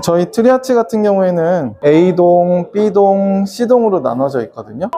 저희 트리아치 같은 경우에는 A동, B동, C동으로 나눠져 있거든요.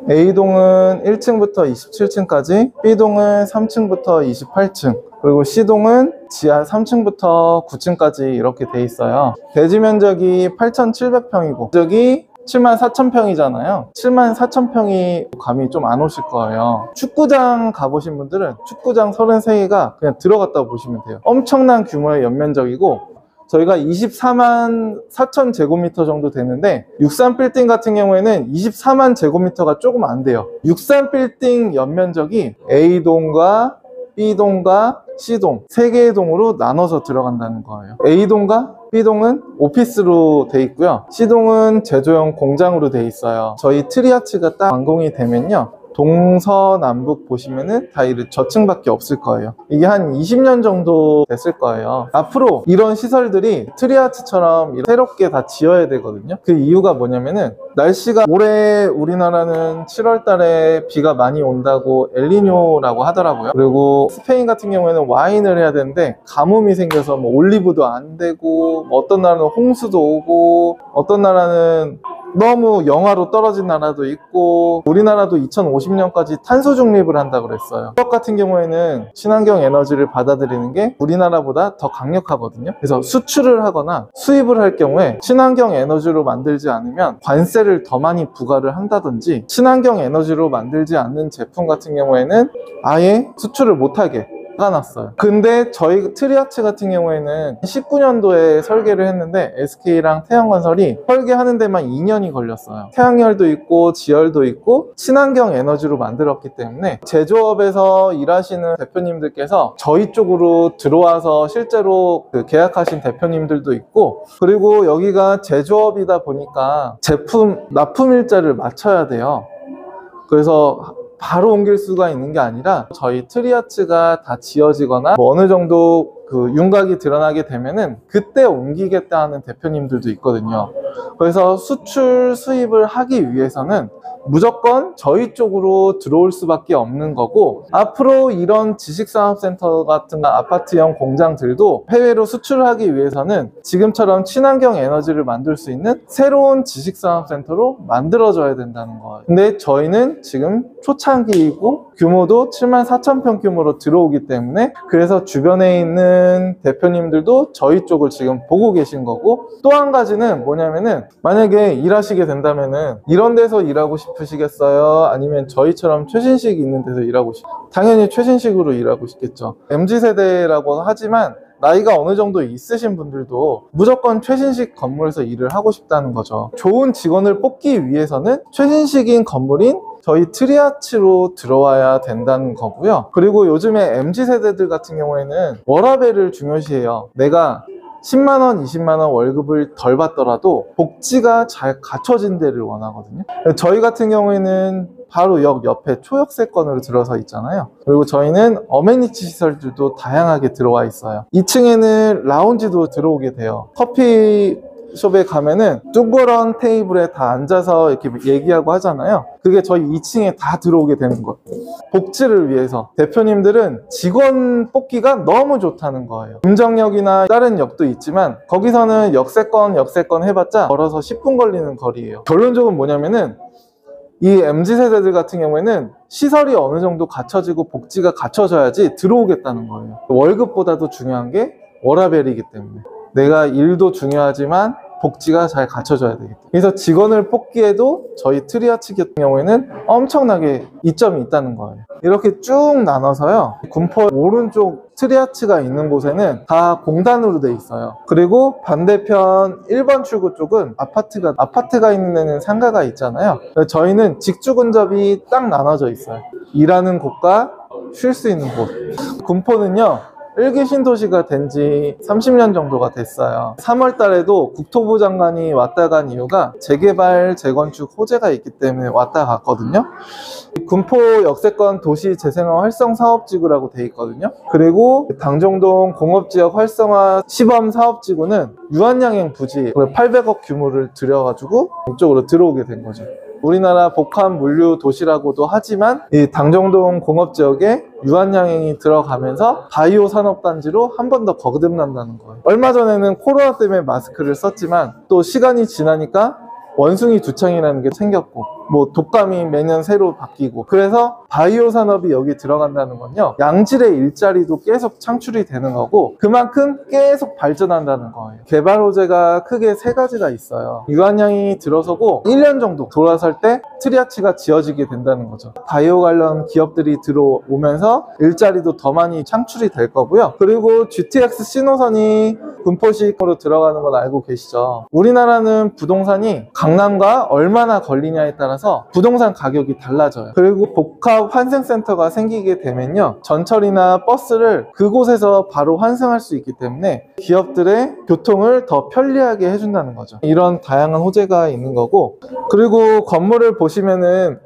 A동은 1층부터 27층까지, B동은 3층부터 28층, 그리고 C동은 지하 3층부터 9층까지 이렇게 돼 있어요. 대지 면적이 8,700평이고 면적이 74,000평이잖아요 74,000평이 감이 좀 안 오실 거예요. 축구장 가보신 분들은 축구장 33개가 그냥 들어갔다고 보시면 돼요. 엄청난 규모의 연면적이고, 저희가 24만 4천 제곱미터 정도 되는데 63빌딩 같은 경우에는 24만 제곱미터가 조금 안 돼요. 63빌딩 연면적이 A동과 B동과 C동 3개의 동으로 나눠서 들어간다는 거예요. A동과 B동은 오피스로 돼 있고요, C동은 제조용 공장으로 돼 있어요. 저희 트리아치가 딱 완공이 되면요, 동서남북 보시면은 다 이런 저층밖에 없을 거예요. 이게 한 20년 정도 됐을 거예요. 앞으로 이런 시설들이 트리아치처럼 새롭게 다 지어야 되거든요. 그 이유가 뭐냐면은, 날씨가 올해 우리나라는 7월 달에 비가 많이 온다고 엘니뇨라고 하더라고요. 그리고 스페인 같은 경우에는 와인을 해야 되는데 가뭄이 생겨서 뭐 올리브도 안 되고, 어떤 나라는 홍수도 오고, 어떤 나라는 너무 영하로 떨어진 나라도 있고, 우리나라도 2050년까지 탄소 중립을 한다고 그랬어요. 유럽 같은 경우에는 친환경 에너지를 받아들이는 게 우리나라보다 더 강력하거든요. 그래서 수출을 하거나 수입을 할 경우에 친환경 에너지로 만들지 않으면 관세를 더 많이 부과를 한다든지, 친환경 에너지로 만들지 않는 제품 같은 경우에는 아예 수출을 못하게 놨어요. 근데 저희 트리아치 같은 경우에는 19년도에 설계를 했는데 SK랑 태양건설이 설계하는 데만 2년이 걸렸어요. 태양열도 있고 지열도 있고 친환경 에너지로 만들었기 때문에 제조업에서 일하시는 대표님들께서 저희 쪽으로 들어와서 실제로 계약하신 대표님들도 있고, 그리고 여기가 제조업이다 보니까 제품 납품일자를 맞춰야 돼요. 그래서 바로 옮길 수가 있는 게 아니라 저희 트리아치가 다 지어지거나 뭐 어느 정도 윤곽이 드러나게 되면은 그때 옮기겠다 하는 대표님들도 있거든요. 그래서 수출 수입을 하기 위해서는 무조건 저희 쪽으로 들어올 수밖에 없는 거고, 앞으로 이런 지식산업센터 같은 아파트형 공장들도 해외로 수출하기 위해서는 지금처럼 친환경 에너지를 만들 수 있는 새로운 지식산업센터로 만들어져야 된다는 거예요. 근데 저희는 지금 초창기이고 규모도 74,000평 규모로 들어오기 때문에, 그래서 주변에 있는 대표님들도 저희 쪽을 지금 보고 계신 거고, 또 한 가지는 뭐냐면은, 만약에 일하시게 된다면은 이런 데서 일하고 싶으시겠어요? 아니면 저희처럼 최신식 있는 데서 일하고 당연히 최신식으로 일하고 싶겠죠. MZ세대라고 하지만 나이가 어느 정도 있으신 분들도 무조건 최신식 건물에서 일을 하고 싶다는 거죠. 좋은 직원을 뽑기 위해서는 최신식인 건물인 저희 트리아치로 들어와야 된다는 거고요. 그리고 요즘에 MZ세대들 같은 경우에는 워라밸을 중요시해요. 내가 10만원, 20만원 월급을 덜 받더라도 복지가 잘 갖춰진 데를 원하거든요. 저희 같은 경우에는 바로 역 옆에 초역세권으로 들어서 있잖아요. 그리고 저희는 어메니티 시설들도 다양하게 들어와 있어요. 2층에는 라운지도 들어오게 돼요. 커피숍에 가면은 둥그런 테이블에 다 앉아서 이렇게 얘기하고 하잖아요. 그게 저희 2층에 다 들어오게 되는 거예요. 복지를 위해서 대표님들은 직원 뽑기가 너무 좋다는 거예요. 금정역이나 다른 역도 있지만 거기서는 역세권 해봤자 걸어서 10분 걸리는 거리예요. 결론적으로 뭐냐면은, 이 MZ세대들 같은 경우에는 시설이 어느 정도 갖춰지고 복지가 갖춰져야지 들어오겠다는 거예요. 월급보다도 중요한 게 워라밸이기 때문에, 내가 일도 중요하지만 복지가 잘 갖춰져야 되겠다. 그래서 직원을 뽑기에도 저희 트리아치 같은 경우에는 엄청나게 이점이 있다는 거예요. 이렇게 쭉 나눠서요, 군포 오른쪽 트리아치가 있는 곳에는 다 공단으로 돼 있어요. 그리고 반대편 1번 출구 쪽은 아파트가 있는 데는 상가가 있잖아요. 저희는 직주 근접이 딱 나눠져 있어요. 일하는 곳과 쉴 수 있는 곳. 군포는요, 1기 신도시가 된 지 30년 정도가 됐어요. 3월 달에도 국토부 장관이 왔다 간 이유가 재개발, 재건축 호재가 있기 때문에 왔다 갔거든요. 군포 역세권 도시 재생화 활성 사업지구라고 돼 있거든요. 그리고 당정동 공업지역 활성화 시범 사업지구는 유한양행 부지 800억 규모를 들여가지고 이쪽으로 들어오게 된 거죠. 우리나라 복합 물류 도시라고도 하지만 이 당정동 공업지역에 유한양행이 들어가면서 바이오 산업단지로 한 번 더 거듭난다는 거예요. 얼마 전에는 코로나 때문에 마스크를 썼지만 또 시간이 지나니까 원숭이 두창이라는 게 생겼고 뭐 독감이 매년 새로 바뀌고, 그래서 바이오 산업이 여기 들어간다는 건요, 양질의 일자리도 계속 창출이 되는 거고 그만큼 계속 발전한다는 거예요. 개발 호재가 크게 세 가지가 있어요. 유한양이 들어서고 1년 정도 돌아설 때 트리아치가 지어지게 된다는 거죠. 바이오 관련 기업들이 들어오면서 일자리도 더 많이 창출이 될 거고요. 그리고 GTX 신호선이 군포시로 들어가는 건 알고 계시죠? 우리나라는 부동산이 강남과 얼마나 걸리냐에 따라서 부동산 가격이 달라져요. 그리고 복합 환승센터가 생기게 되면요, 전철이나 버스를 그곳에서 바로 환승할 수 있기 때문에 기업들의 교통을 더 편리하게 해준다는 거죠. 이런 다양한 호재가 있는 거고, 그리고 건물을 보시면은